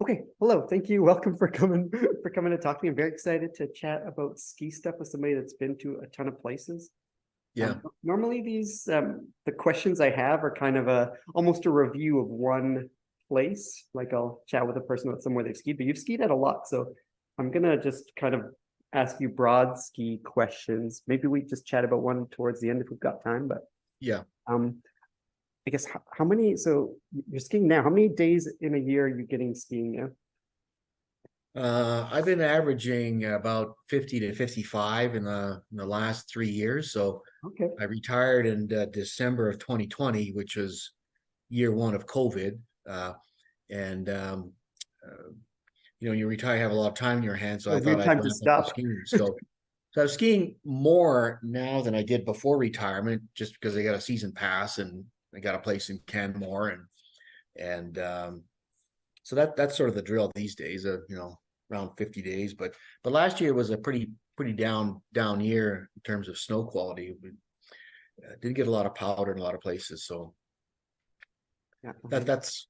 Okay, hello. Thank you. Welcome for coming to talk to me. I'm very excited to chat about ski stuff with somebody that's been to a ton of places. Yeah. Normally these the questions I have are kind of a almost a review of one place. Like I'll chat with a person about somewhere they've skied, but you've skied at a lot. So I'm gonna just kind of ask you broad ski questions. Maybe we just chat about one towards the end if we've got time, but Yeah. um I guess how many so you're skiing now. How many days in a year are you getting skiing now? I've been averaging about 50 to 55 in the last 3 years. So Okay. I retired in December of 2020, which was year one of COVID. And uh, you retire, you have a lot of time in your hands. So A I thought weird I'd time to ramp up the stop. skiing. So I'm skiing more now than I did before retirement, just because I got a season pass and I got a place in Canmore and so that's sort of the drill these days, around 50 days. But last year was a pretty down year in terms of snow quality. We didn't get a lot of powder in a lot of places, so Yeah, that that's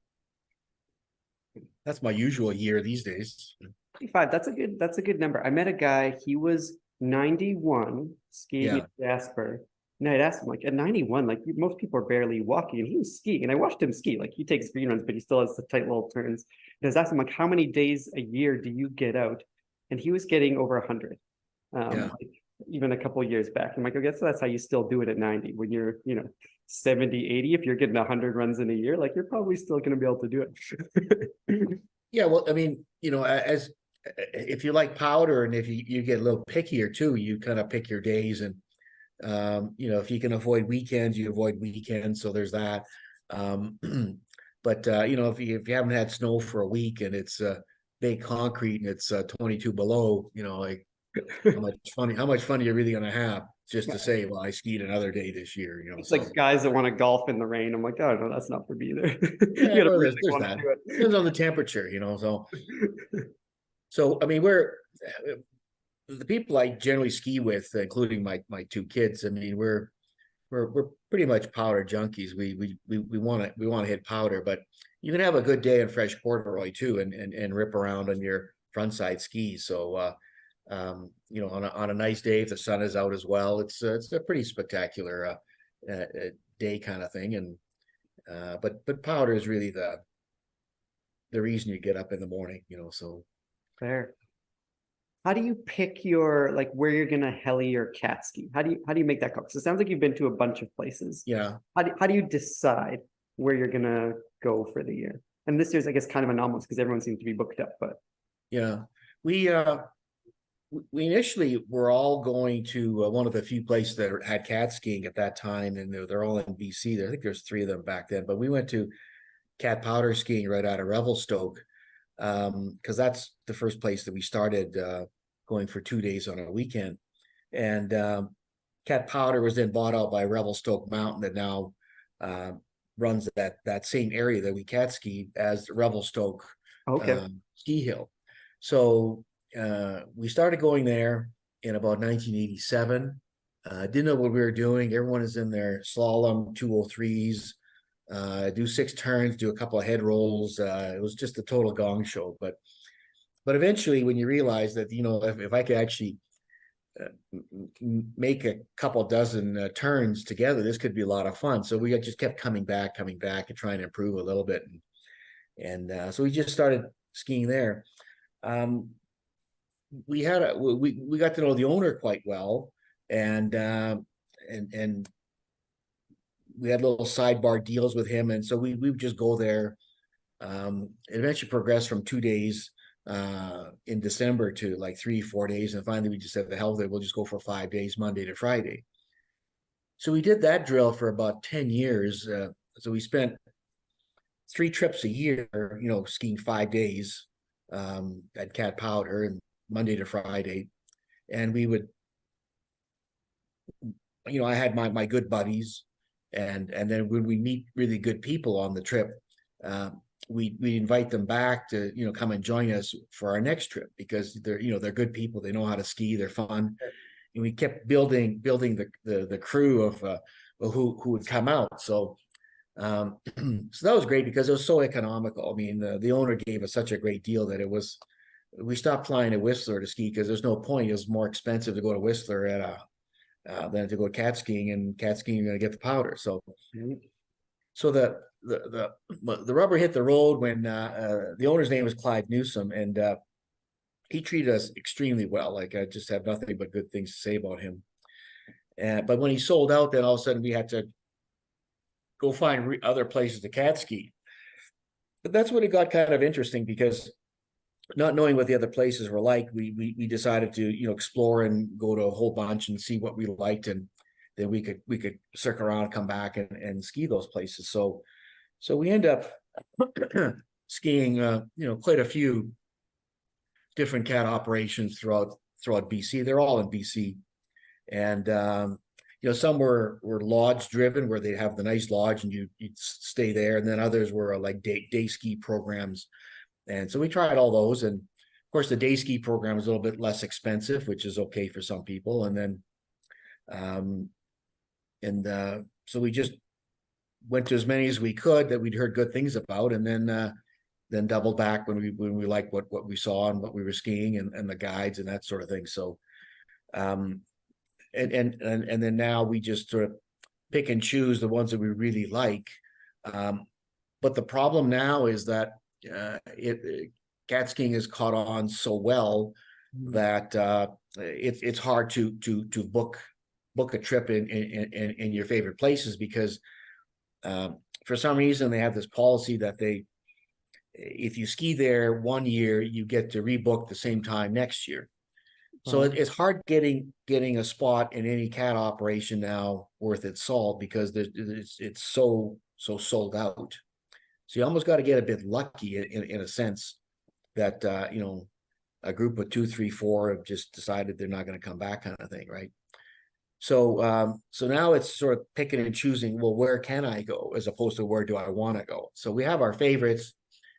that's my usual year these days. 55. That's a good number. I met a guy, he was 91 skiing in Yeah, Jasper. And I'd asked him, like, at 91, like most people are barely walking, and he was skiing. And I watched him ski. Like he takes green runs, but he still has the tight little turns. And I was asking him, like, how many days a year do you get out? And he was getting over 100. yeah. Like even a couple years back. I'm like, I guess that's how you still do it at 90 when you're, 70, 80. If you're getting 100 runs in a year, like you're probably still going to be able to do it. Yeah, well, I mean, as if you like powder and if you get a little pickier too, you kind of pick your days and if you can avoid weekends, you avoid weekends. So there's that. Um, but if you haven't had snow for a week and it's baked concrete and it's 22 below, like how much fun are you really gonna have just to say, well, I skied another day this year, It's so like guys that want to golf in the rain. I'm like, oh no, that's not for me either. You yeah, gotta well, really there's want that. to Depends do on the temperature, so I mean, we're the people I generally ski with, including my two kids. I mean, we're pretty much powder junkies. We want to hit powder, but you can have a good day in fresh corduroy too, and rip around on your front side skis. So on a nice day, if the sun is out as well, it's a pretty spectacular day kind of thing. And but powder is really the reason you get up in the morning. So Fair. How do you pick your like where you're gonna heli or cat ski? How do you make that call? Because it sounds like you've been to a bunch of places. yeah, How do you decide where you're gonna go for the year? And this year's, I guess, kind of anomalous because everyone seems to be booked up, but yeah. We initially were all going to one of the few places that had cat skiing at that time, and they're all in BC. I think there's three of them back then, but we went to cat powder skiing right out of Revelstoke, because that's the first place that we started going for 2 days on a weekend. And cat powder was then bought out by Revelstoke Mountain that now uh, runs that same area that we cat skied as Revelstoke okay. ski hill. So we started going there in about 1987. Didn't know what we were doing. Everyone is in their slalom 203s, do six turns, do a couple of head rolls. It was just a total gong show. But eventually, when you realize that if I could actually make a couple dozen turns together, this could be a lot of fun. So we just kept coming back, and trying to improve a little bit. And so we just started skiing there. Um, we got to know the owner quite well, and we had little sidebar deals with him, and so we would just go there. It eventually progressed from 2 days in December to like 3 4 days, and finally we just said the hell with it, we'll just go for 5 days, Monday to Friday. So we did that drill for about 10 years. So we spent 3 trips a year, skiing 5 days at Cat Powder and Monday to Friday. And we would, I had my good buddies, and then when we meet really good people on the trip, we invite them back to come and join us for our next trip, because they're good people, they know how to ski, they're fun, and we kept building the crew of who would come out. So So that was great because it was so economical. I mean, the owner gave us such a great deal that we stopped flying to Whistler to ski because there's no point. It was more expensive to go to Whistler than to go cat skiing, and cat skiing you're going to get the powder. So the rubber hit the road when the owner's name was Clyde Newsom, and he treated us extremely well. Like, I just have nothing but good things to say about him. But when he sold out, then all of a sudden we had to go find other places to cat ski. But that's when it got kind of interesting, because not knowing what the other places were like, we decided to explore and go to a whole bunch and see what we liked, and then we could circle around, come back and ski those places. So we end up skiing quite a few different cat operations throughout BC. They're all in BC, and some were lodge driven, where they have the nice lodge and you'd stay there, and then others were like day ski programs. And so we tried all those, and of course the day ski program is a little bit less expensive, which is okay for some people. And then so we just went to as many as we could that we'd heard good things about, and then doubled back when we liked what we saw and what we were skiing, and the guides and that sort of thing. So and then now we just sort of pick and choose the ones that we really like. But the problem now is that cat skiing has caught on so well that it's hard to book a trip in your favorite places, because for some reason they have this policy that if you ski there one year, you get to rebook the same time next year. So it's hard getting a spot in any cat operation now worth its salt, because it's so sold out. So you almost got to get a bit lucky in a sense that a group of 2, 3, 4 have just decided they're not going to come back, kind of thing, right? So now it's sort of picking and choosing. Well, where can I go, as opposed to where do I want to go? So we have our favorites,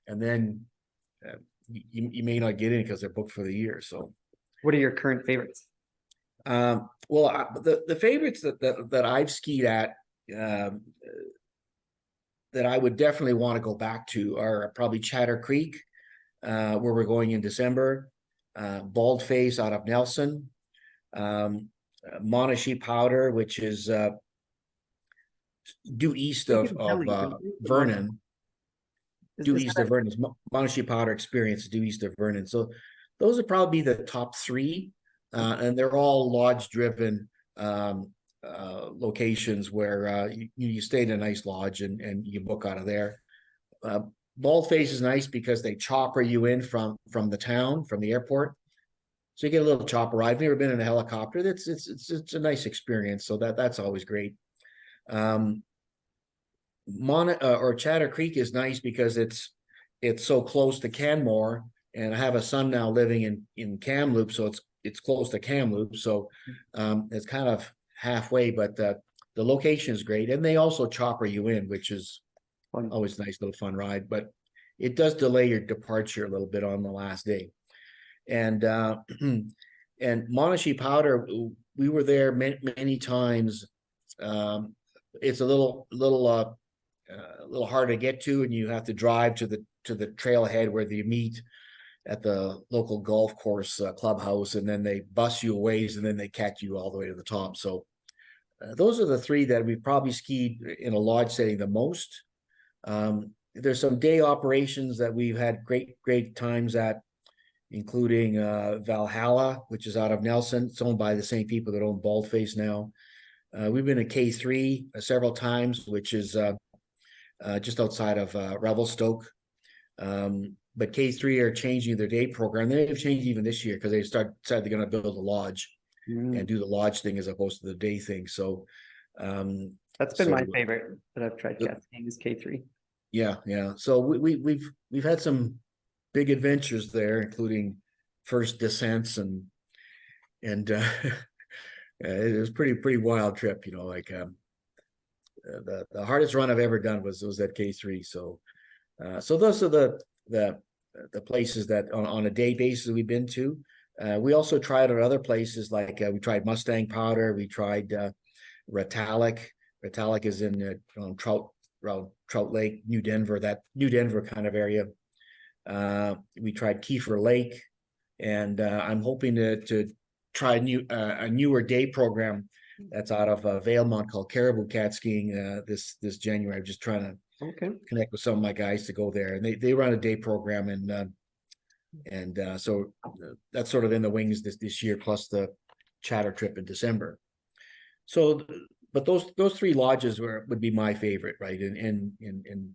and then you may not get in because they're booked for the year. So, what are your current favorites? Well, the favorites that I've skied at, that I would definitely want to go back to, are probably Chatter Creek, where we're going in December, Baldface out of Nelson, Monashee Powder, which is due east of Vernon. Due east of Vernon. Monashee Powder Experience due east of Vernon. So those would probably be the top 3, and they're all lodge driven locations where you stay in a nice lodge and you book out of there. Baldface is nice because they chopper you in from the town, from the airport, so you get a little chopper ride. I've never been in a helicopter. It's a nice experience, so that's always great. Chatter Creek is nice because it's so close to Canmore, and I have a son now living in Kamloops, so it's close to Kamloops, so it's kind of halfway, but the location is great, and they also chopper you in, which is always a nice little fun ride, but it does delay your departure a little bit on the last day. And Monashee Powder, we were there many times. It's a little hard to get to, and you have to drive to the trailhead where you meet at the local golf course clubhouse, and then they bus you a ways, and then they catch you all the way to the top. So those are the 3 that we've probably skied in a lodge setting the most. There's some day operations that we've had great times at, including Valhalla, which is out of Nelson. It's owned by the same people that own Baldface now. We've been at K3 several times, which is just outside of Revelstoke. But K3 are changing their day program. They've changed even this year because they decided they're going to build a lodge and do the lodge thing as opposed to the day thing. So that's been my favorite that I've tried cat skiing, is K3. Yeah. So we've had some big adventures there, including first descents, and it was pretty wild trip. Like the hardest run I've ever done was at K3. So those are the places that on a day basis we've been to. We also tried on other places, like we tried Mustang Powder, we tried Retallick. Retallick is in Trout around Trout Lake, New Denver, that New Denver kind of area. We tried Kiefer Lake, and I'm hoping to try a newer day program that's out of Valemont called Caribou Cat Skiing this January. I'm just trying to connect with some of my guys to go there, and they run a day program, and so that's sort of in the wings this year, plus the Chatter trip in December. So, but those three lodges would be my favorite, right? And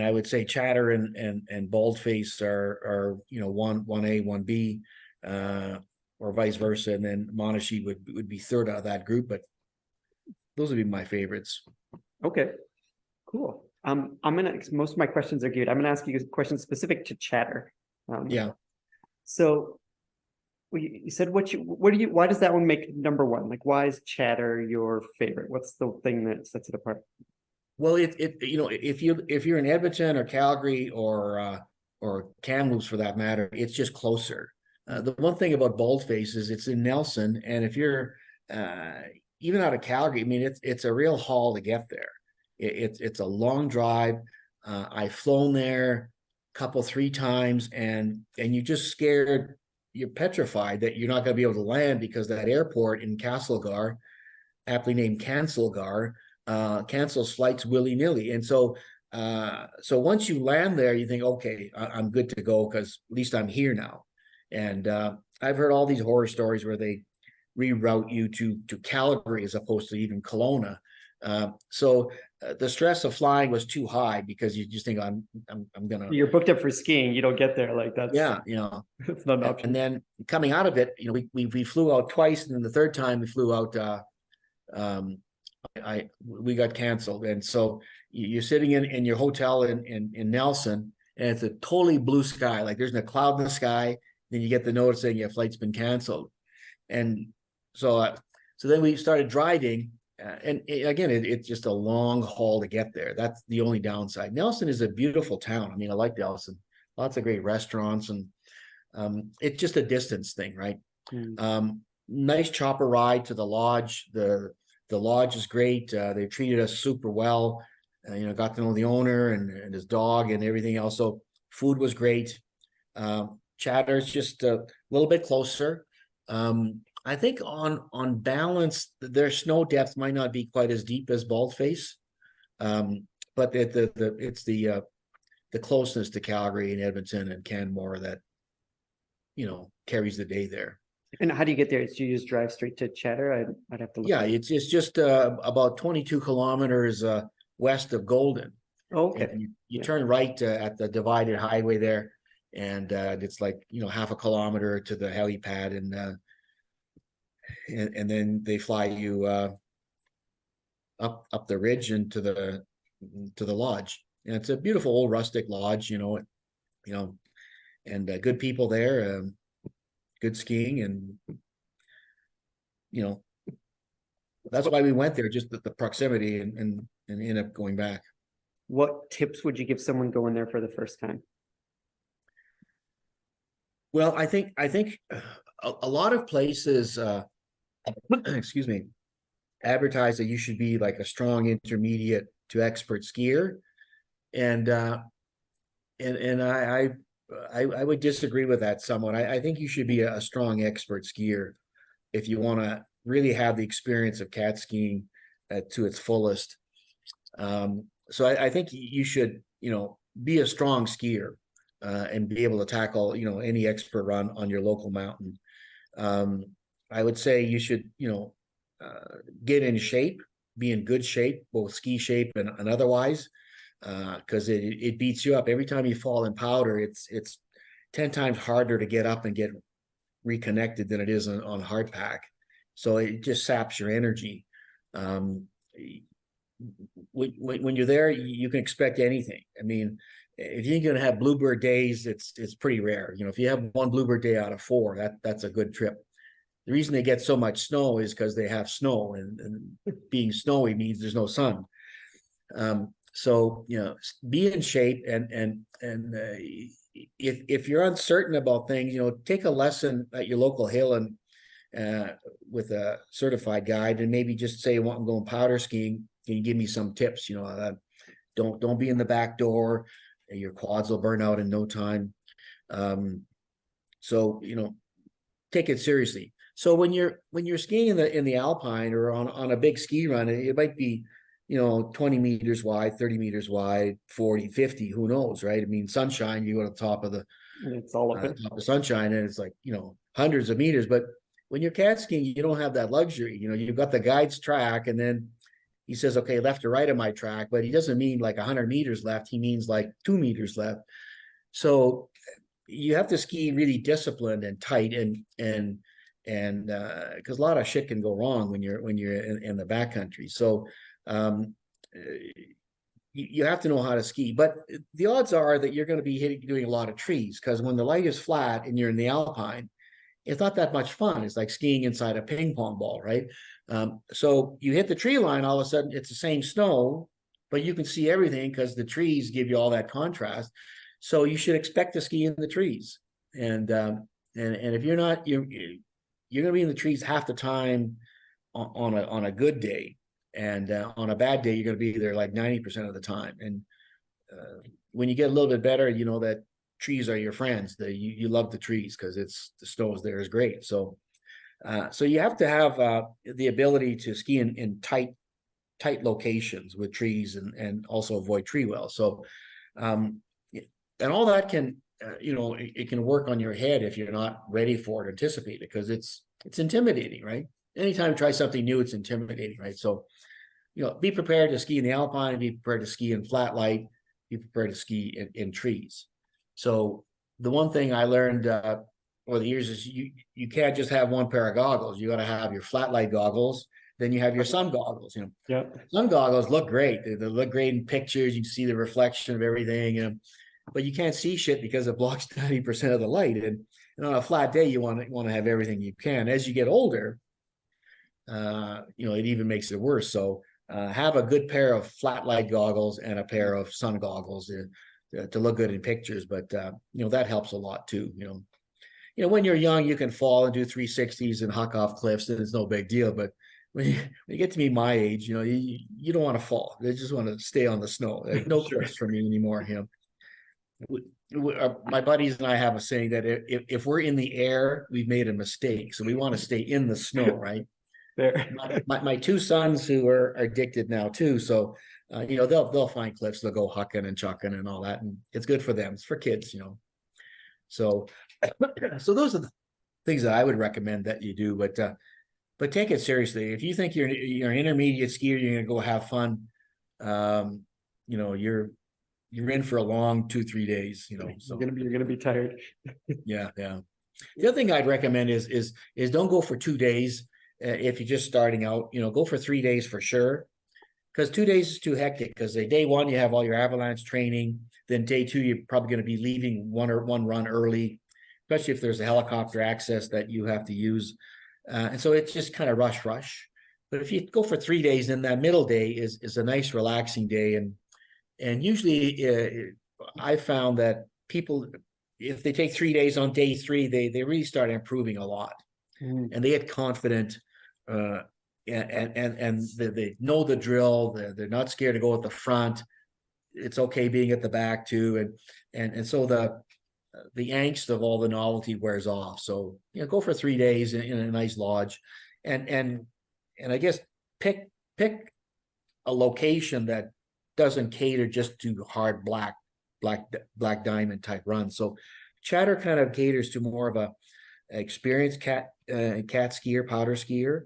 I would say Chatter and Baldface are one A, one B, or vice versa, and then Monashee would be third out of that group. But those would be my favorites. Okay, cool. Most of my questions are geared. I'm gonna ask you questions specific to Chatter. Yeah. So you said why does that one make number one? Like, why is Chatter your favorite? What's the thing that sets it apart? Well, if you're in Edmonton or Calgary or Kamloops for that matter, it's just closer. The one thing about Baldface is it's in Nelson, and if you're even out of Calgary, I mean it's a real haul to get there. It's a long drive. I've flown there three times, and you're just scared. You're petrified that you're not going to be able to land because that airport in Castlegar, aptly named Cancelgar, cancels flights willy-nilly. And so once you land there, you think, okay, I'm good to go because at least I'm here now. And I've heard all these horror stories where they reroute you to Calgary as opposed to even Kelowna. So the stress of flying was too high because you just think I'm gonna. You're booked up for skiing. You don't get there like that. Yeah, it's not an option. And then coming out of it, we flew out twice, and then the third time we flew out. We got canceled, and so you're sitting in your hotel in Nelson, and it's a totally blue sky. Like there's no cloud in the sky. Then you get the notice saying your flight's been canceled, and so then we started driving. Again, it's just a long haul to get there. That's the only downside. Nelson is a beautiful town. I mean, I like Nelson. Lots of great restaurants, and it's just a distance thing, right? Nice chopper ride to the lodge. The lodge is great. They treated us super well. Got to know the owner and his dog and everything else. So food was great. Chatter's just a little bit closer. I think on balance, their snow depth might not be quite as deep as Baldface, but it's the closeness to Calgary and Edmonton and Canmore that carries the day there. And how do you get there? Do you just drive straight to Chatter? I'd have to look. Yeah, it's just about 22 kilometers west of Golden. Oh, okay. And you turn right at the divided highway there, and it's like half a kilometer to the helipad, and then they fly you up the ridge and to the lodge. And it's a beautiful old rustic lodge, and good people there, good skiing, and that's why we went there, just the proximity, and ended up going back. What tips would you give someone going there for the first time? Well, I think a lot of places excuse me, advertise that you should be like a strong intermediate to expert skier, and I would disagree with that somewhat. I think you should be a strong expert skier if you want to really have the experience of cat skiing to its fullest. So I think you should be a strong skier and be able to tackle any expert run on your local mountain. I would say you should, get in shape, be in good shape, both ski shape and otherwise, because it beats you up every time you fall in powder. It's 10 times harder to get up and get reconnected than it is on hard pack. So it just saps your energy. When you're there, you can expect anything. I mean, if you're going to have bluebird days, it's pretty rare. If you have one bluebird day out of 4, that's a good trip. The reason they get so much snow is because they have snow, and being snowy means there's no sun. So be in shape, and if you're uncertain about things, take a lesson at your local hill and with a certified guide, and maybe just say, I'm going powder skiing. Can you give me some tips? Don't be in the back door. Your quads will burn out in no time. So take it seriously. So when you're skiing in the alpine or on a big ski run, it might be 20 meters wide, 30 meters wide, 40, 50, who knows, right? I mean, sunshine, you go to the top of the It's all open. top of sunshine, and it's like hundreds of meters. But when you're cat skiing, you don't have that luxury. You've got the guide's track, and then he says, okay, left or right of my track, but he doesn't mean like 100 meters left. He means like 2 meters left. So you have to ski really disciplined and tight, and because a lot of shit can go wrong when you're in the backcountry. So you have to know how to ski, but the odds are that you're going to be doing a lot of trees, because when the light is flat and you're in the alpine, it's not that much fun. It's like skiing inside a ping pong ball, right? So you hit the tree line, all of a sudden it's the same snow, but you can see everything because the trees give you all that contrast. So you should expect to ski in the trees, and if you're not, you're going to be in the trees half the time on a good day, and on a bad day you're going to be there like 90% of the time. And when you get a little bit better, that trees are your friends. You love the trees because the snow is there is great. So you have to have the ability to ski in tight locations with trees, and also avoid tree wells. So and all that can it can work on your head if you're not ready for it, anticipate it, because it's intimidating, right? Anytime you try something new, it's intimidating, right? So be prepared to ski in the alpine, be prepared to ski in flat light, be prepared to ski in trees. So the one thing I learned over the years is you can't just have one pair of goggles. You got to have your flat light goggles, then you have your sun goggles. Yeah. Sun goggles look great. They look great in pictures. You can see the reflection of everything, but you can't see shit because it blocks 90% of the light. And on a flat day, you want to have everything you can. As you get older, it even makes it worse. So have a good pair of flat light goggles and a pair of sun goggles to look good in pictures. But that helps a lot too. When you're young, you can fall and do 360s and huck off cliffs, and it's no big deal. But when you get to be my age, you don't want to fall. You just want to stay on the snow. There's no cliffs for me anymore. My buddies and I have a saying that if we're in the air, we've made a mistake. So we want to stay in the snow, right? There. My two sons who are addicted now too. So they'll find cliffs, they'll go hucking and chucking and all that, and it's good for them. It's for kids, So those are the things that I would recommend that you do. But take it seriously. If you think you're an intermediate skier, you're gonna go have fun. You're in for a long 2-3 days. So You're gonna be tired. yeah. The other thing I'd recommend is don't go for 2 days. If you're just starting out, go for 3 days for sure, because 2 days is too hectic. Because day one, you have all your avalanche training. Then day two, you're probably going to be leaving one run early, especially if there's a helicopter access that you have to use. And so it's just kind of rush. But if you go for 3 days, then that middle day is a nice relaxing day. And usually I found that people, if they take 3 days on day three, they really start improving a lot. And they get confident, and they know the drill. They're not scared to go at the front. It's okay being at the back too, and so the angst of all the novelty wears off. So go for 3 days in a nice lodge, and I guess pick a location that doesn't cater just to hard black diamond type runs. So Chatter kind of caters to more of a experienced cat skier, powder skier.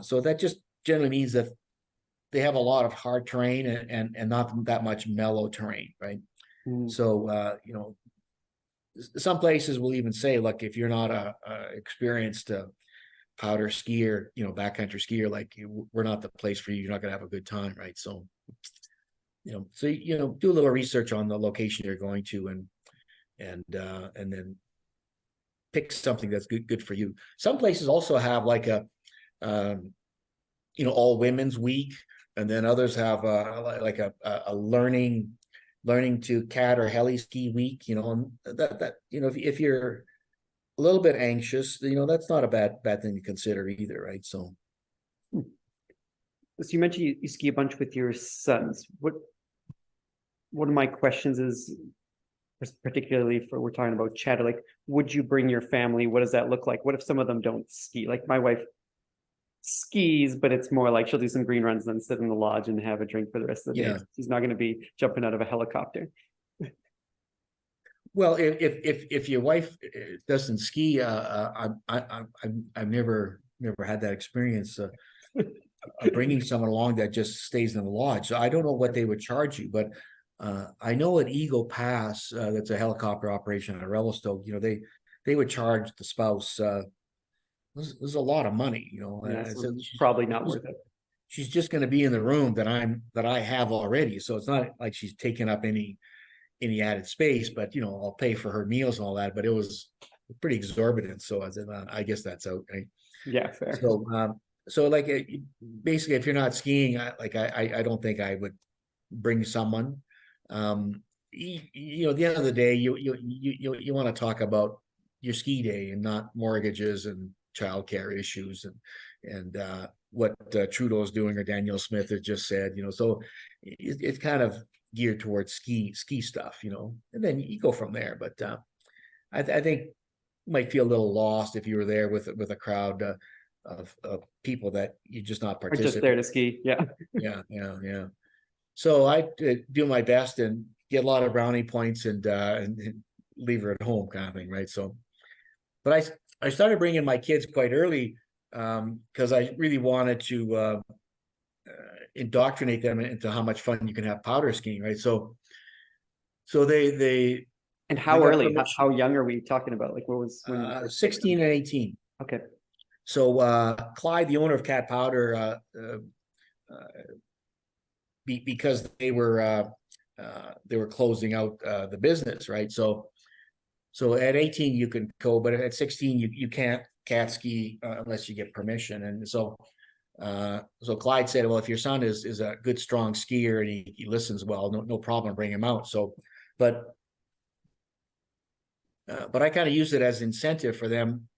So that just generally means that they have a lot of hard terrain and not that much mellow terrain, right? So some places will even say, look, if you're not a experienced powder skier, backcountry skier, like we're not the place for you. You're not going to have a good time, right? So do a little research on the location you're going to, and then pick something that's good for you. Some places also have like a all women's week, and then others have like a learning to cat or heli ski week. And that if you're a little bit anxious, that's not a bad thing to consider either, right? So you mentioned you ski a bunch with your sons. one of my questions is, particularly for we're talking about chatter, like, would you bring your family? What does that look like? What if some of them don't ski? Like my wife skis, but it's more like she'll do some green runs, then sit in the lodge and have a drink for the rest of the day. Yeah. She's not going to be jumping out of a helicopter. Well, if your wife doesn't ski, I've never had that experience of bringing someone along that just stays in the lodge. So I don't know what they would charge you, but I know at Eagle Pass, that's a helicopter operation at Revelstoke. They would charge the spouse. There's a lot of money, Yeah, and so so it's probably not worth it. she's just going to be in the room that I have already. So it's not like she's taking up any added space, but I'll pay for her meals and all that. But it was pretty exorbitant. So I guess that's out, right? Yeah, fair. So like basically, if you're not skiing, I don't think I would bring someone. At the end of the day, you want to talk about your ski day and not mortgages and childcare issues and what Trudeau's doing or Danielle Smith has just said. So it's kind of geared towards ski stuff, and then you go from there. But I think you might feel a little lost if you were there with a crowd of people that you're just not Or participating. just there to ski. Yeah. Yeah. So I do my best and get a lot of brownie points and leave her at home, kind of thing, right? So, but I started bringing my kids quite early because I really wanted to indoctrinate them into how much fun you can have powder skiing, right? So they And how got early? permission. How young are we talking about? Like, what was when you first took 16 them? and 18. Okay. So Clyde, the owner of Cat Powder, because they were closing out the business, right? So at 18 you can go, but at 16 you can't cat ski unless you get permission. And so Clyde said, well, if your son is a good strong skier and he listens well, no problem, bring him out. So, but I kind of used it as incentive for them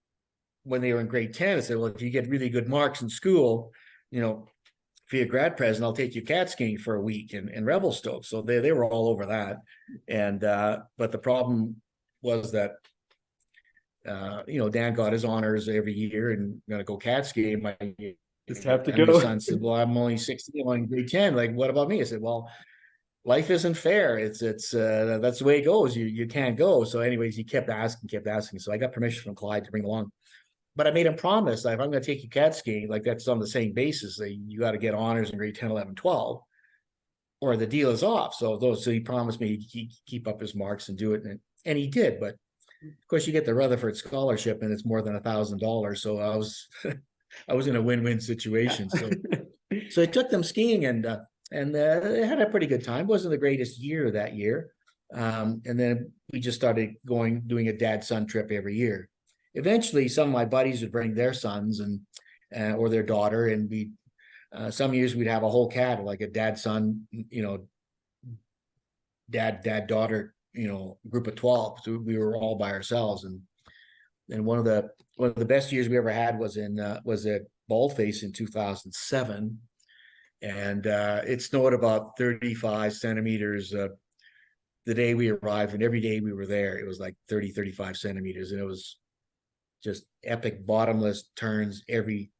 when they were in grade 10. I said, well, if you get really good marks in school, for your grad present, I'll take you cat skiing for a week in Revelstoke. So they were all over that. And but the problem was that Dan got his honors every year and gonna go cat skiing. Just have to My go. son said, well, I'm only 16, I'm in grade 10. Like, what about me? I said, well, life isn't fair. It's that's the way it goes. You can't go. So anyways, he kept asking. So I got permission from Clyde to bring along. But I made him promise that if I'm going to take you cat skiing, like that's on the same basis that you got to get honors in grade 10, 11, 12, or the deal is off. So he promised me he'd keep up his marks and do it. And he did. But of course you get the Rutherford scholarship and it's more than $1,000. So I was in a win-win situation. So I took them skiing and they had a pretty good time. It wasn't the greatest year that year. And then we just started doing a dad-son trip every year. Eventually, some of my buddies would bring their sons and or their daughter, and we some years we'd have a whole cat, like a dad-son, dad-daughter, group of 12. So we were all by ourselves, and one of the best years we ever had was at Baldface in 2007, and it snowed about 35 centimeters the day we arrived, and every day we were there, it was like 35 centimeters, and it was just epic bottomless turns every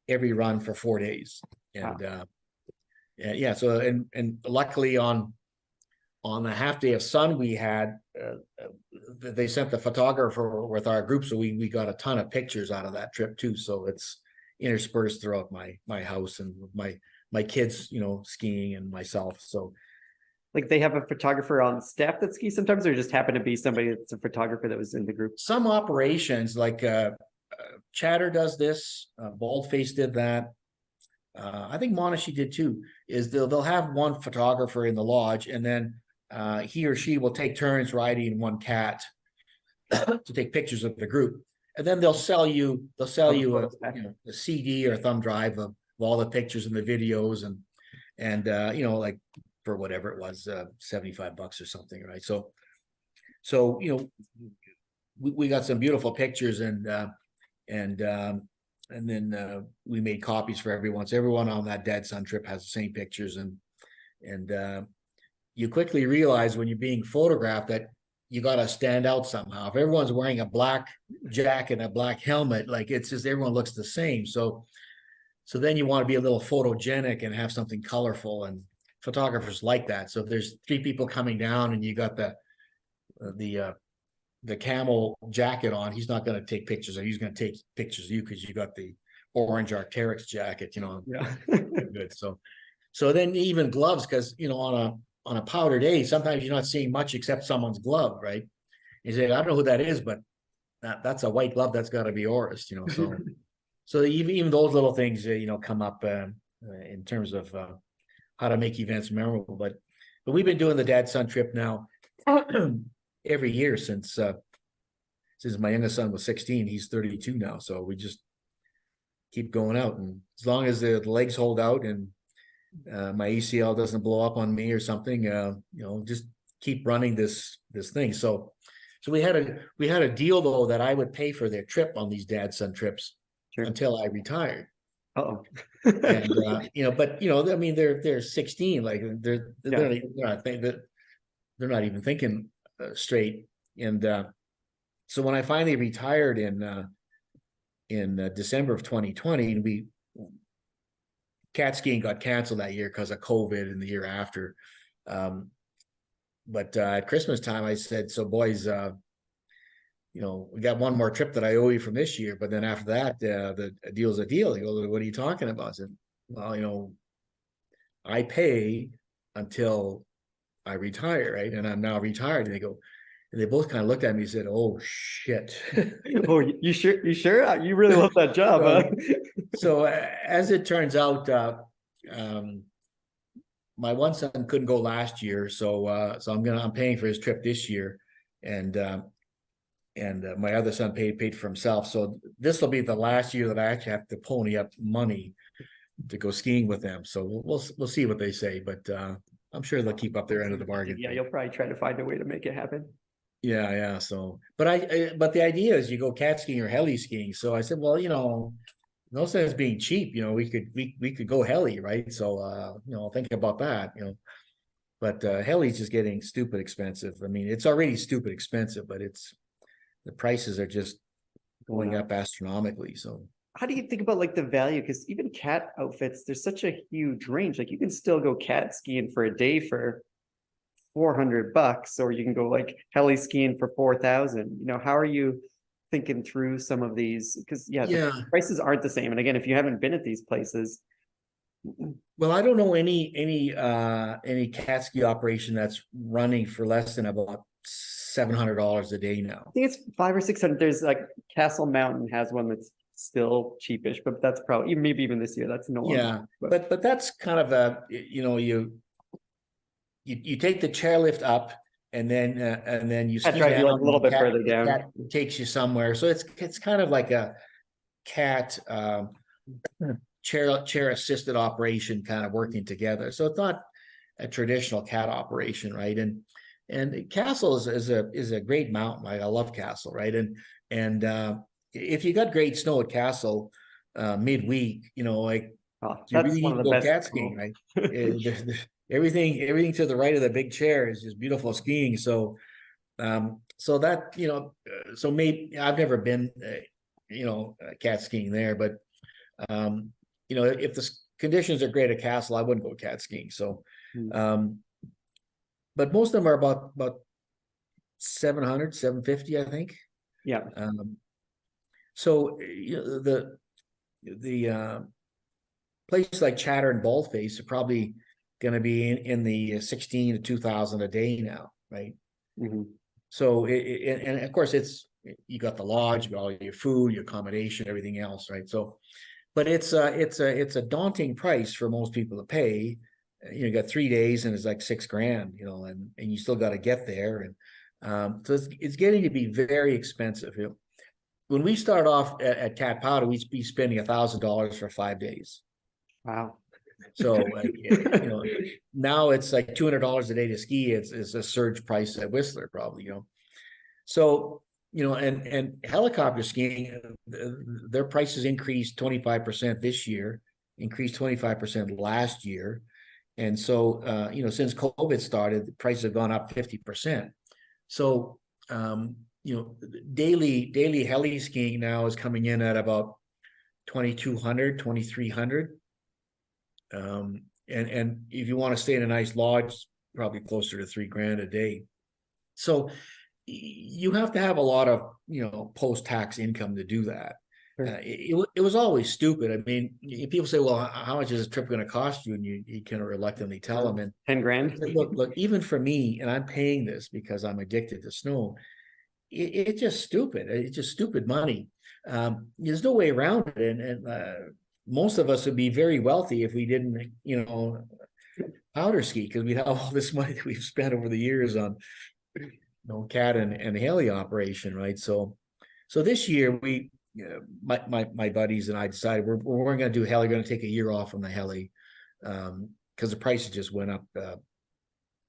run for 4 days. And wow. Yeah, so and luckily on the half day of sun we had, they sent the photographer with our group, so we got a ton of pictures out of that trip too. So it's interspersed throughout my house and my kids, skiing, and myself. So like they have a photographer on staff that skis sometimes, or just happen to be somebody that's a photographer that was in the group? Some operations like Chatter does this, Baldface did that. I think Monashi did too, is they'll have one photographer in the lodge, and then he or she will take turns riding one cat to take pictures of the group. And then they'll sell you a CD or a thumb drive of all the pictures and the videos and like for whatever it was, $75 or something, right? So we got some beautiful pictures and then we made copies for everyone. So everyone on that dad son trip has the same pictures and you quickly realize when you're being photographed that you got to stand out somehow. If everyone's wearing a black jacket and a black helmet, like it's just everyone looks the same. So then you want to be a little photogenic and have something colorful, and photographers like that. So if there's three people coming down and you got the camel jacket on, he's not going to take pictures, or he's going to take pictures of you because you got the orange Arc'teryx jacket, Yeah. good. So then even gloves, because on a powder day, sometimes you're not seeing much except someone's glove, right? You say, I don't know who that is, but that's a white glove. That's got to be Oris, So even those little things, come up in terms of how to make events memorable. But we've been doing the dad-son trip now every year since my youngest son was 16. He's 32 now, so we just keep going out, and as long as the legs hold out and my ACL doesn't blow up on me or something, just keep running this thing. So we had a deal though that I would pay for their trip on these dad-son trips until I retired. Uh-oh. And but I mean they're 16, like they're not even thinking straight. And so when I finally retired in December of 2020, and cat skiing got canceled that year because of COVID, and the year after. But at Christmas time, I said, "So boys, we got one more trip that I owe you from this year, but then after that, the deal's a deal." He goes, "What are you talking about?" I said, "Well, I pay until I retire, right? And I'm now retired." And they both kind of looked at me and said, "Oh shit." Oh, you sure? You sure? You really love that job, huh? So as it turns out, my one son couldn't go last year, so I'm paying for his trip this year, and my other son paid for himself. So this will be the last year that I actually have to pony up money to go skiing with them. So we'll see what they say, but I'm sure they'll keep up their end of the bargain. Yeah, you'll probably try to find a way to make it happen. Yeah. So, but but the idea is you go cat skiing or heli skiing. So I said, well, no sense being cheap. We could go heli, right? So think about that. But heli's just getting stupid expensive. I mean, it's already stupid expensive, but the prices are just going up astronomically. So how do you think about like the value? Because even cat outfits, there's such a huge range. Like you can still go cat skiing for a day for $400, or you can go like heli skiing for 4,000. How are you thinking through some of these? Because the prices aren't the same. And again, if you haven't been at these places. Well, I don't know any cat ski operation that's running for less than about $700 a day now. I think it's 500 or 600. There's like Castle Mountain has one that's still cheapish, but that's probably maybe even this year that's no longer. Yeah, but that's kind of you take the chairlift up, and then you ski drive down you like a little bit further down. That takes you somewhere. So it's kind of like a cat chair assisted operation kind of working together. So it's not a traditional cat operation, right? And Castle is a great mountain. Right? I love Castle, right? And if you got great snow at Castle midweek, you really need to go cat skiing, right? Everything to the right of the big chair is just beautiful skiing. So that so maybe I've never been cat skiing there, but if the conditions are great at Castle, I wouldn't go cat skiing. So but most of them are about 700, 750, I think. Yeah. So the places like Chatter and Baldface are probably going to be in the 16 to 2,000 a day now, right? Mm-hmm. So and of course you got the lodge, you got all your food, your accommodation, everything else, right? So, but it's a daunting price for most people to pay. You got 3 days and it's like $6,000, and you still got to get there, and so it's getting to be very expensive. When we start off at Cat Powder, we'd be spending $1,000 for 5 days. Wow. So now it's like $200 a day to ski. It's a surge price at Whistler probably, So and helicopter skiing, their prices increased 25% this year, increased 25% last year, And so, since COVID started, the prices have gone up 50%. So, daily heli skiing now is coming in at about 2,200, 2,300. And if you want to stay in a nice lodge, probably closer to $3,000 a day. So you have to have a lot of, post-tax income to do that. Sure. It was always stupid. I mean, people say, well, how much is a trip going to cost you? And you kind of reluctantly tell them. And 10 grand. look, even for me, and I'm paying this because I'm addicted to snow, it's just stupid. It's just stupid money. There's no way around it. And most of us would be very wealthy if we didn't, powder ski, because we'd have all this money that we've spent over the years on, cat and heli operation, right? So this year my buddies and I decided we weren't going to do heli. We're going to take a year off from the heli because the prices just went up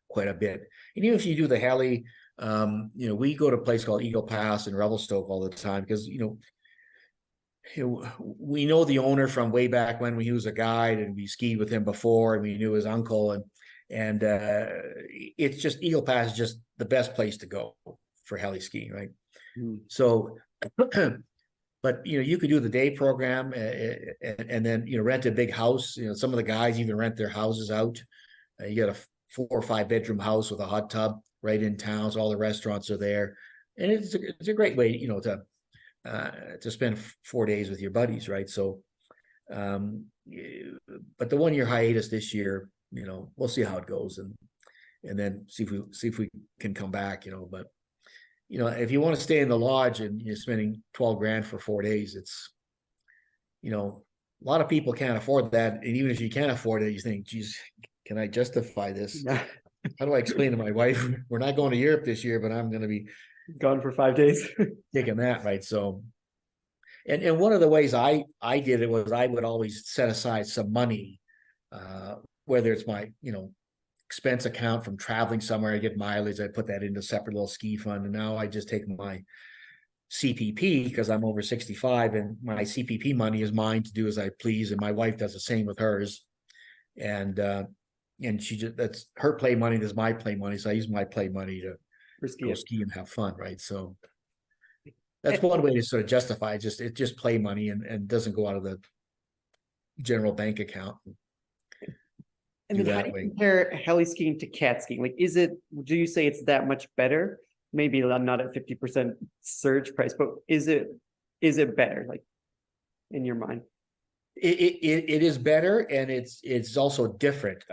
quite a bit. And even if you do the heli, we go to a place called Eagle Pass in Revelstoke all the time because we know the owner from way back when he was a guide, and we skied with him before, and we knew his uncle, and it's just Eagle Pass is just the best place to go for heli skiing, right? So, but you could do the day program and then rent a big house. Some of the guys even rent their houses out. You get a 4 or 5 bedroom house with a hot tub right in town, so all the restaurants are there, and it's a great way, to spend 4 days with your buddies, right? So, but the 1 year hiatus this year, we'll see how it goes, and then see if we can come back, but if you want to stay in the lodge and you're spending 12 grand for 4 days, it's, a lot of people can't afford that. And even if you can't afford it, you think, geez, can I justify this? Yeah. How do I explain to my wife, we're not going to Europe this year, but I'm going to be Gone for 5 days. taking that, right? So, and one of the ways I did it was I would always set aside some money, whether it's my, expense account from traveling somewhere, I get mileage, I put that into a separate little ski fund. And now I just take my CPP because I'm over 65, and my CPP money is mine to do as I please. And my wife does the same with hers. And that's her play money, that's my play money. So I use my play money to go ski and have fun, right? So that's one way to sort of justify it's just play money and doesn't go out of the general bank account. And then how do you compare heli skiing to cat skiing? Like, do you say it's that much better? Maybe not at 50% surge price, but is it better, like, in your mind? It is better, and it's also different.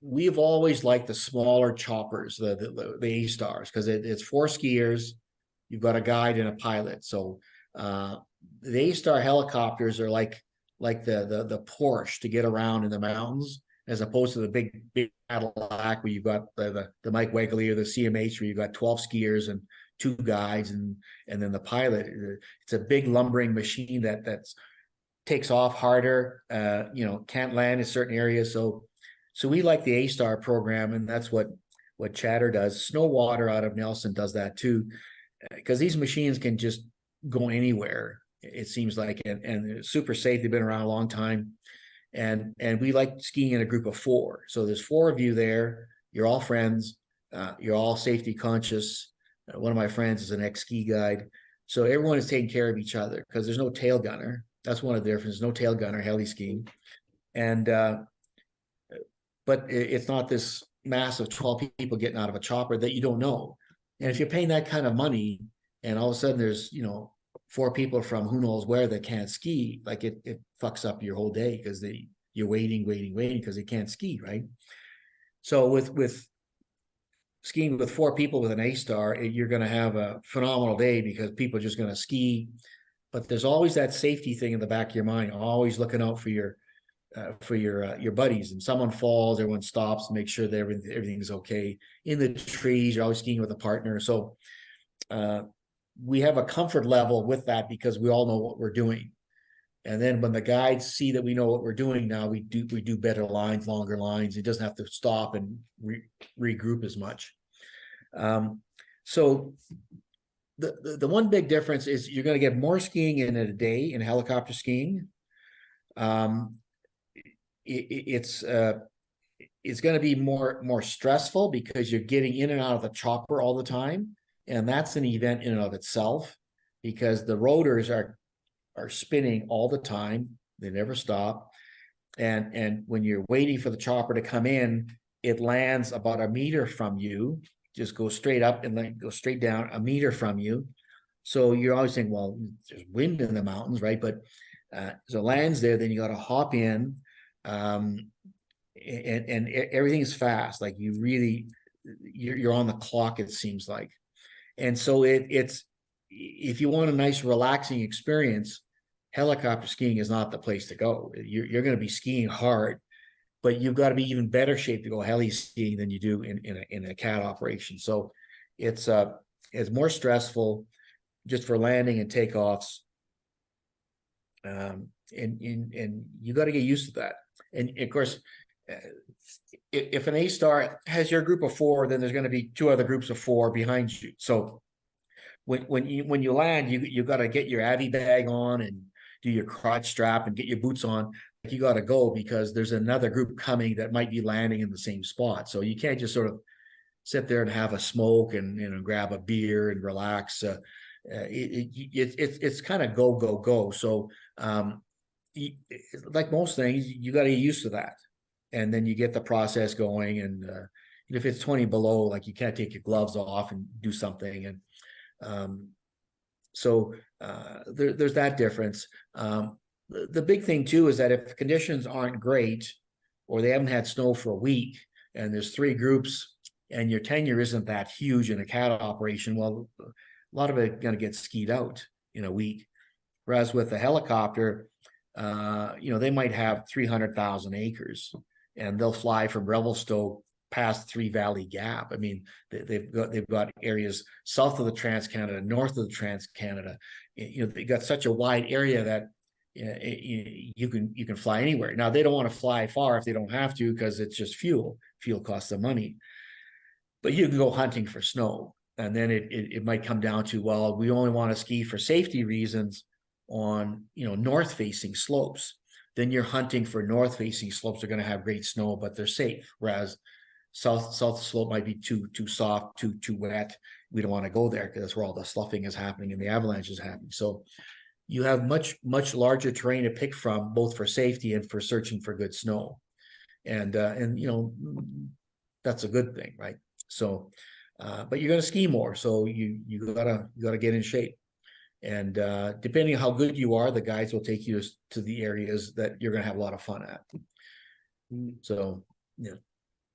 We've always liked the smaller choppers, the A-Stars, because it's 4 skiers, you've got a guide and a pilot. So the A-Star helicopters are like the Porsche to get around in the mountains, as opposed to the big Cadillac where you've got the Mike Wegley or the CMH where you've got 12 skiers and 2 guides and then the pilot. It's a big lumbering machine that takes off harder, can't land in certain areas. So we like the A-Star program, and that's what Chatter does. Snowwater out of Nelson does that too, because these machines can just go anywhere, it seems like, and super safe. They've been around a long time, and we like skiing in a group of 4. So there's 4 of you there. You're all friends. You're all safety conscious. One of my friends is an ex-ski guide, so everyone is taking care of each other because there's no tail gunner. That's one of the differences. No tail gunner heli skiing, and but it's not this massive 12 people getting out of a chopper that you don't know. And if you're paying that kind of money, and all of a sudden there's 4 people from who knows where that can't ski, like it fucks up your whole day because you're waiting because they can't ski, right? So with skiing with 4 people with an A-Star, you're going to have a phenomenal day because people are just going to ski. But there's always that safety thing in the back of your mind, always looking out for your buddies. And someone falls, everyone stops, make sure that everything's okay. In the trees, you're always skiing with a partner. So we have a comfort level with that because we all know what we're doing. And then when the guides see that we know what we're doing now, we do better lines, longer lines. It doesn't have to stop and regroup as much. So the one big difference is you're going to get more skiing in a day in helicopter skiing. it's going to be more stressful because you're getting in and out of the chopper all the time, and that's an event in and of itself because the rotors are spinning all the time. They never stop. And when you're waiting for the chopper to come in, it lands about a meter from you, just go straight up and then go straight down a meter from you. So you're always saying, well, there's wind in the mountains, right? But so it lands there, then you got to hop in, and everything's fast. Like you're on the clock, it seems like. And so it's if you want a nice relaxing experience, helicopter skiing is not the place to go. You're going to be skiing hard, but you've got to be even better shape to go heli skiing than you do in a CAT operation. So it's more stressful just for landing and takeoffs. And you got to get used to that. And of course, if an A-star has your group of 4, then there's going to be 2 other groups of 4 behind you. So when you land, you got to get your avy bag on and do your crotch strap and get your boots on. You got to go because there's another group coming that might be landing in the same spot. So you can't just sort of sit there and have a smoke and grab a beer and relax. It's kind of go. So like most things, you got to get used to that, and then you get the process going. And if it's 20 below, like you can't take your gloves off and do something. And so there's that difference. The big thing too is that if conditions aren't great or they haven't had snow for a week and there's 3 groups and your tenure isn't that huge in a CAT operation, well, a lot of it going to get skied out in a week. Whereas with a helicopter, they might have 300,000 acres and they'll fly from Revelstoke past Three Valley Gap. I mean, they've got areas south of the Trans-Canada, north of the Trans-Canada. They got such a wide area that you can fly anywhere. Now they don't want to fly far if they don't have to because it's just fuel. Fuel costs them money. But you can go hunting for snow, and then it might come down to, well, we only want to ski for safety reasons on north-facing slopes. Then you're hunting for north-facing slopes that are going to have great snow, but they're safe. Whereas south slope might be too soft, too wet. We don't want to go there because that's where all the sloughing is happening and the avalanche is happening. So you have much larger terrain to pick from, both for safety and for searching for good snow, and that's a good thing, right? So, but you're going to ski more, so you gotta get in shape, and depending on how good you are, the guides will take you to the areas that you're going to have a lot of fun at. So, yeah.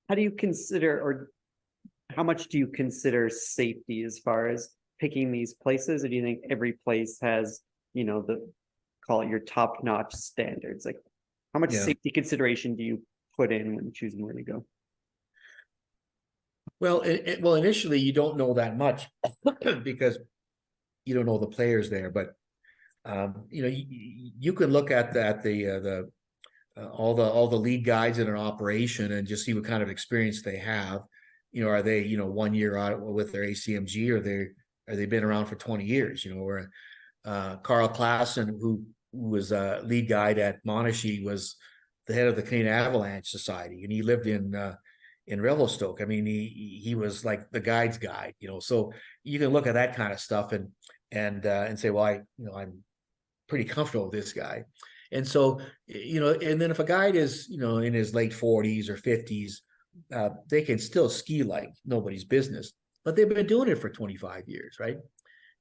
How do you consider, or how much do you consider safety as far as picking these places? Or do you think every place has, call it your top-notch standards? Like, how much safety consideration do you put in when choosing where to go? Well, initially you don't know that much because you don't know the players there, but you can look at all the lead guides in an operation and just see what kind of experience they have. Are they 1 year out with their ACMG, or are they been around for 20 years? Or Carl Klassen, who was a lead guide at Monashee, was the head of the Canadian Avalanche Society, and he lived in Revelstoke. I mean, he was like the guide's guide, So you can look at that kind of stuff and say, well, I'm pretty comfortable with this guy. And so, and then if a guide is, in his late 40s or 50s, they can still ski like nobody's business, but they've been doing it for 25 years, right?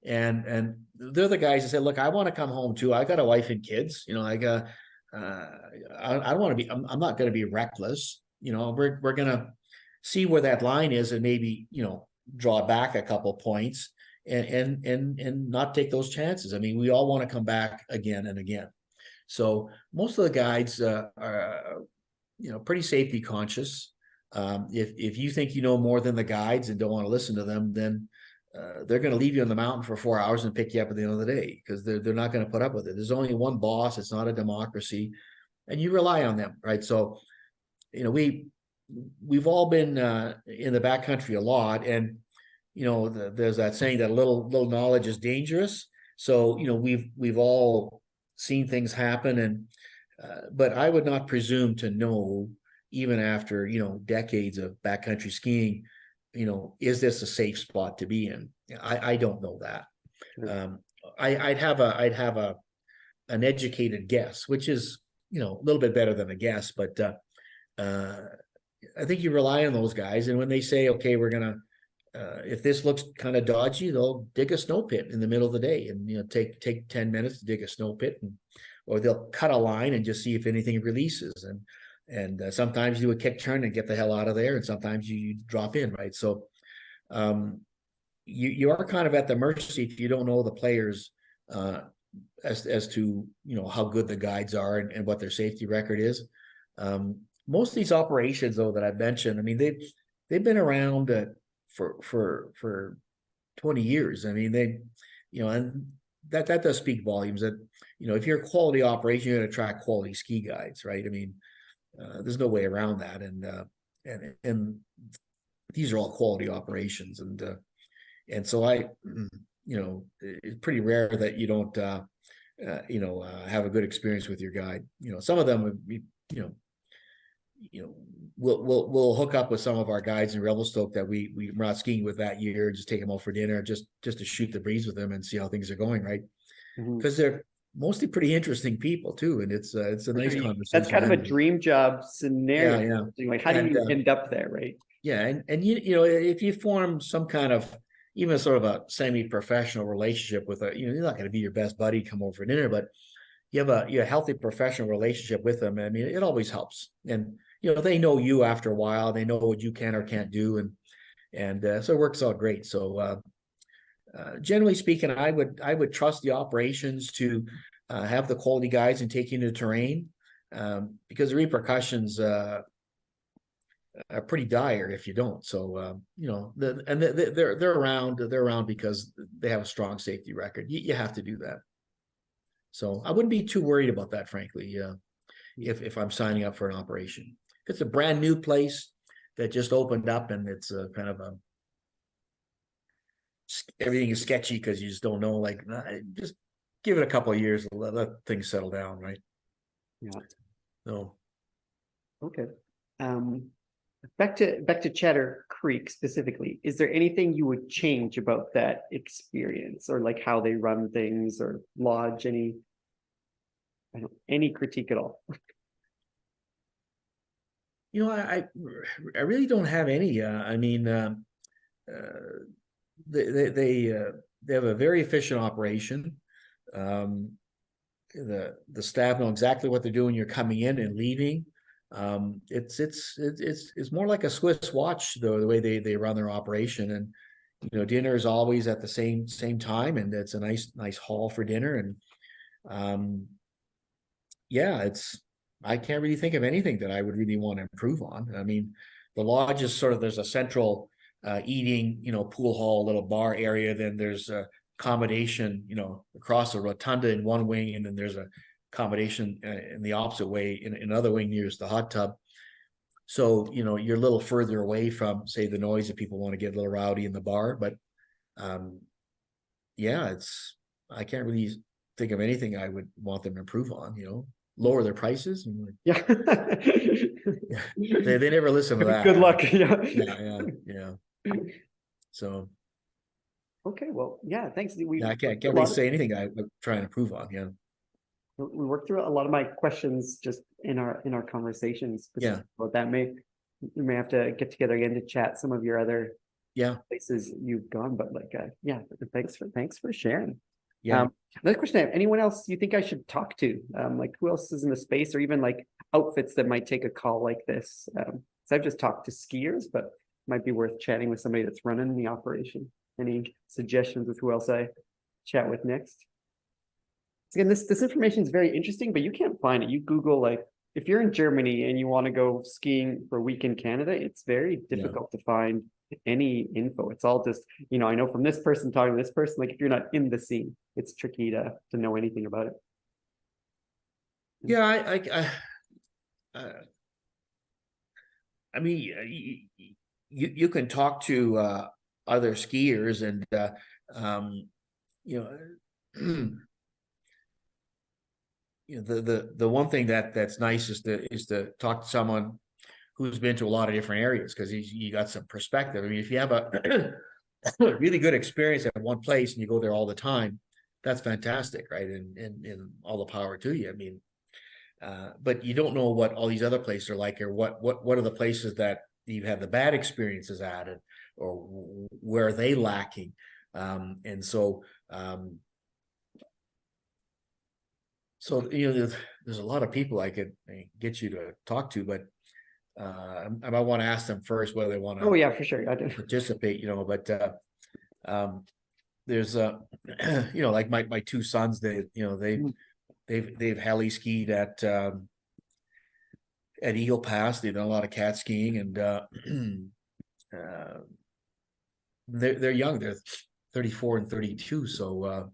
And they're the guys that say, look, I want to come home too. I got a wife and kids, I don't want to be, I'm not going to be reckless. We're going to see where that line is and maybe, draw back a couple points and not take those chances. I mean, we all want to come back again and again. So most of the guides are, pretty safety conscious. If you think you know more than the guides and don't want to listen to them, then they're going to leave you on the mountain for 4 hours and pick you up at the end of the day because they're not going to put up with it. There's only one boss. It's not a democracy, and you rely on them, right? So, we've all been in the backcountry a lot, and there's that saying that little knowledge is dangerous. So we've all seen things happen, and But I would not presume to know, even after, decades of backcountry skiing, is this a safe spot to be in? I don't know that. Sure. I'd have an educated guess, which is, a little bit better than a guess, but I think you rely on those guys. And when they say, okay, we're gonna, if this looks kind of dodgy, they'll dig a snow pit in the middle of the day, and take 10 minutes to dig a snow pit, or they'll cut a line and just see if anything releases. And sometimes you do a kick turn and get the hell out of there, and sometimes you drop in, right? So you are kind of at the mercy if you don't know the players, as to how good the guides are and what their safety record is. Most of these operations, though, that I've mentioned, I mean, they've been around for 20 years. I mean, and that does speak volumes that, if you're a quality operation, you're going to attract quality ski guides, right? I mean, there's no way around that. And these are all quality operations. And so it's pretty rare that you don't, have a good experience with your guide. Some of them would be, we'll hook up with some of our guides in Revelstoke that we're not skiing with that year, just take them out for dinner, just to shoot the breeze with them and see how things are going, right? Because they're mostly pretty interesting people too, and it's a nice conversation. That's kind of a dream job scenario. Yeah. Like, how do you end up there, right? Yeah, and if you form some kind of even sort of a semi-professional relationship with you're not going to be your best buddy come over for dinner, but you have a healthy professional relationship with them. I mean, it always helps. And they know you after a while. They know what you can or can't do, and so it works out great. So generally speaking, I would trust the operations to have the quality guides and take you into the terrain, because the repercussions are pretty dire if you don't. So they're around because they have a strong safety record. You have to do that. So I wouldn't be too worried about that, frankly. If I'm signing up for an operation, if it's a brand new place that just opened up and it's kind of everything is sketchy because you just don't know. Like, just give it a couple of years, let things settle down, right? Yeah. So, okay. Back to Chatter Creek specifically. Is there anything you would change about that experience, or like how they run things, or lodge any critique at all? I really don't have any. I mean, they have a very efficient operation. The staff know exactly what they're doing. You're coming in and leaving. It's more like a Swiss watch, though, the way they run their operation. And dinner is always at the same time, and it's a nice hall for dinner. And I can't really think of anything that I would really want to improve on. I mean, the lodge is there's a central eating, pool hall, little bar area. Then there's a accommodation, across a rotunda in one wing, and then there's a accommodation in the opposite way in another wing nearest the hot tub. So you're a little further away from, say, the noise if people want to get a little rowdy in the bar. But I can't really think of anything I would want them to improve on. Lower their prices. Yeah. They never listen to that. Good luck. Yeah. So. Okay, well, yeah, thanks. I can't really say anything I would try and improve on. Yeah. We worked through a lot of my questions just in our conversations. Yeah. About that. We may have to get together again to chat some of your other places you've gone. But thanks for sharing. Yeah. Another question I have: anyone else you think I should talk to? Like, who else is in the space, or even like outfits that might take a call like this? So I've just talked to skiers, but it might be worth chatting with somebody that's running the operation. Any suggestions with who else I chat with next? Again, this information is very interesting, but you can't find it. You Google, like, if you're in Germany and you want to go skiing for a week in Canada, it's very difficult to find any info. It's all just, I know from this person talking to this person, like, if you're not in the scene, it's tricky to know anything about it. Yeah, I mean, you can talk to other skiers, and the one thing that's nice is to talk to someone who's been to a lot of different areas, because you got some perspective. I mean, if you have a really good experience at one place and you go there all the time, that's fantastic, right? And all the power to you. I mean, but you don't know what all these other places are like, or what are the places that you have the bad experiences at, or where are they lacking? And so there's a lot of people I could get you to talk to, but I might want to ask them first whether they want Oh to yeah, for sure. I do. participate, but there's like my two sons, they've heli skied at Eagle Pass. They've done a lot of cat skiing, and they're young. They're 34 and 32, so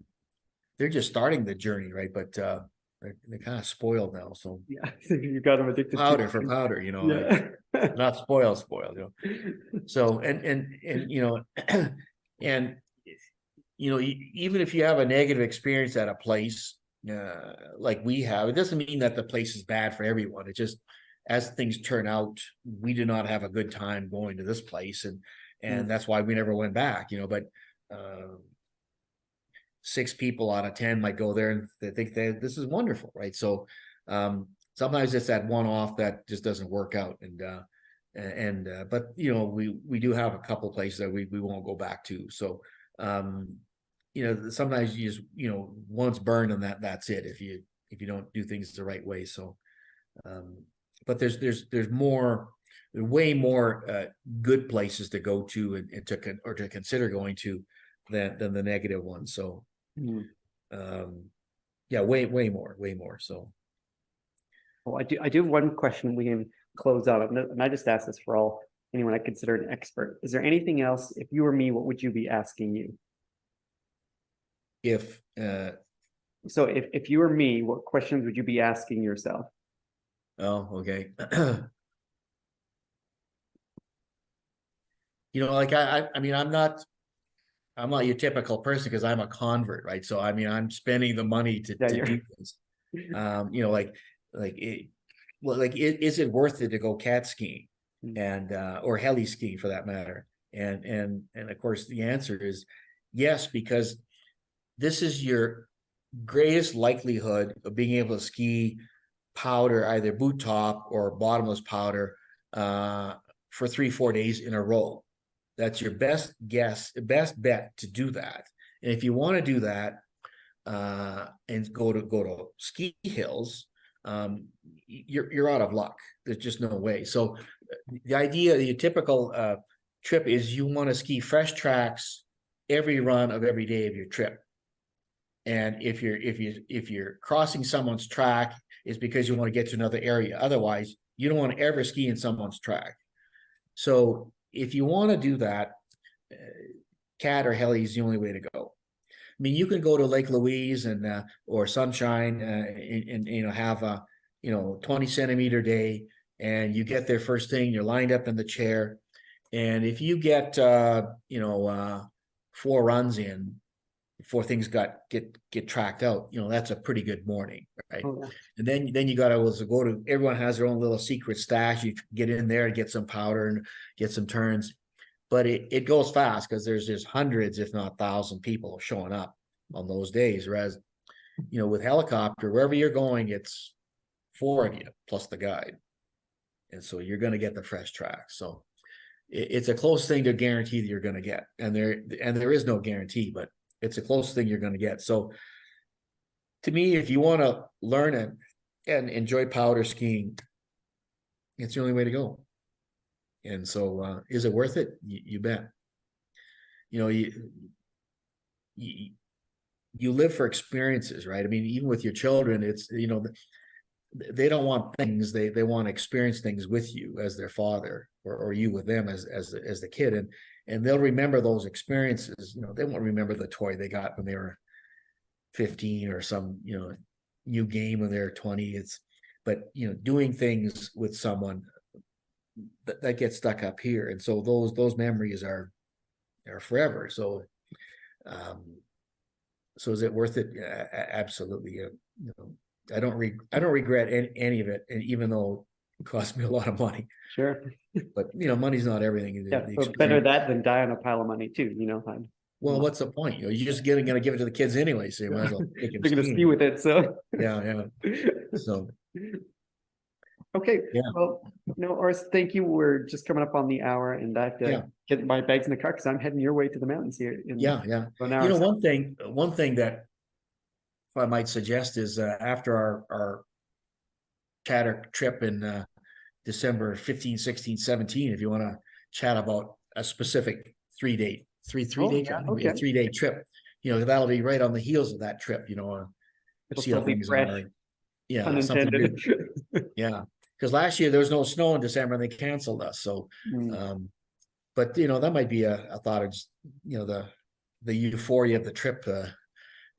they're just starting the journey, right? But they're kind of spoiled now. So Yeah, you got them addicted powder to for powder, yeah. like, not spoiled. So and and even if you have a negative experience at a place, like we have, it doesn't mean that the place is bad for everyone. It just, as things turn out, we did not have a good time going to this place, and that's why we never went back. But 6 people out of 10 might go there and they think that this is wonderful, right? So sometimes it's that one-off that just doesn't work out, but we do have a couple places that we won't go back to. So sometimes you just once burned, and that's it if you don't do things the right way. So but there's way more good places to go to and to consider going to than the negative ones. So yeah, way more. So Well, I do have one question we can close out, and I just ask this for anyone I consider an expert. Is there anything else, if you were me, what would you be asking you? So if you were me, what questions would you be asking yourself? Oh, okay. Like I mean, I'm not your typical person, because I'm a convert, right? So I mean, I'm spending the money to do this. Is it worth it to go cat skiing and or heli skiing for that matter? And of course the answer is yes, because this is your greatest likelihood of being able to ski powder, either boot top or bottomless powder, for 3-4 days in a row. That's your best bet to do that. And if you want to do that and go to ski hills, you're out of luck. There's just no way. So the typical trip is you want to ski fresh tracks every run of every day of your trip. And if you're crossing someone's track, it's because you want to get to another area. Otherwise, you don't want to ever ski in someone's track. So if you want to do that, cat or heli is the only way to go. I mean, you can go to Lake Louise or Sunshine and have a 20-centimeter day, and you get there first thing. You're lined up in the chair, and if you get 4 runs in before things get tracked out, that's a pretty good morning, right? Oh, yeah. And then you got to go to. Everyone has their own little secret stash. You get in there and get some powder and get some turns. But it goes fast, because there's just hundreds, if not 1,000 people showing up on those days. Whereas, with helicopter, wherever you're going, it's 4 of you plus the guide. And so you're going to get the fresh track. So it's a close thing to guarantee that you're going to get. And there is no guarantee, but it's a close thing you're going to get. So to me, if you want to learn and enjoy powder skiing, it's the only way to go. And so, is it worth it? You bet. You live for experiences, right? I mean, even with your children, it's they don't want things; they want to experience things with you as their father, or you with them as the kid, and they'll remember those experiences. They won't remember the toy they got when they were 15 or some new game when they're 20. But doing things with someone that gets stuck up here, and so those memories are forever. So so is it worth it? Absolutely. I don't regret any of it, and even though it cost me a lot of money, Sure. but money's not everything. Yeah, The but better experience. that than die on a pile of money too, Well, what's the point? You're just gonna give it to the kids anyway, so you might as well take them they're gonna ski skiing. with it, so. Yeah. So Okay, yeah, well, no, Oris, thank you. We're just coming up on the hour and I have yeah, to get my bags in the car because I'm heading your way to the mountains here in yeah. an hour. One thing that I might suggest is after our chatter trip in December 15, 16, 17, if you want to chat about a specific 3-day, Oh, day, yeah, maybe a okay. 3-day trip, that'll be right on the heels of that trip, It'll see how still be things fresh, are. Yeah, something to unintended. do. Yeah. Because last year there was no snow in December and they canceled us. So, Mm, but that might be a thought of just, the euphoria of the trip,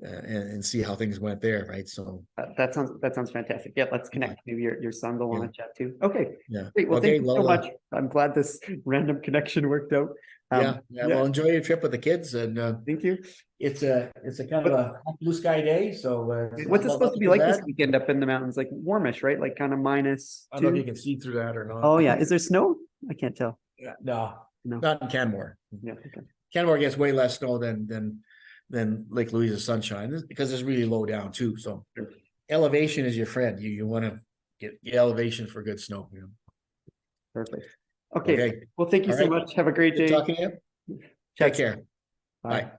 and see how things went there. Right. So, that sounds fantastic. Yeah, let's yeah. connect. Maybe your son will Yeah. want to chat too. Okay, Yeah. great. Well, thank Okay. you so Well, much. I'm glad this random connection worked out. yeah. Yeah, Well, enjoy your trip with the kids, and thank you. it's a kind of What, a blue sky day. So, what's it supposed to nothing be too like this bad. weekend up in the mountains? Like warmish, right? Like kind of I don't know if -2. you can see through that or not. Oh yeah. Is there snow? I can't tell. Yeah, no, No. not in Canmore. Yeah. Okay. Canmore gets way less snow than Lake Louise's Sunshine, because it's really low down too. So Sure. elevation is your friend. You want to get elevation for good snow. Perfect. Okay. Okay. Well, thank you All so right. much. Have a great Good day. talking to you. Chat Take soon. care. Bye. Bye.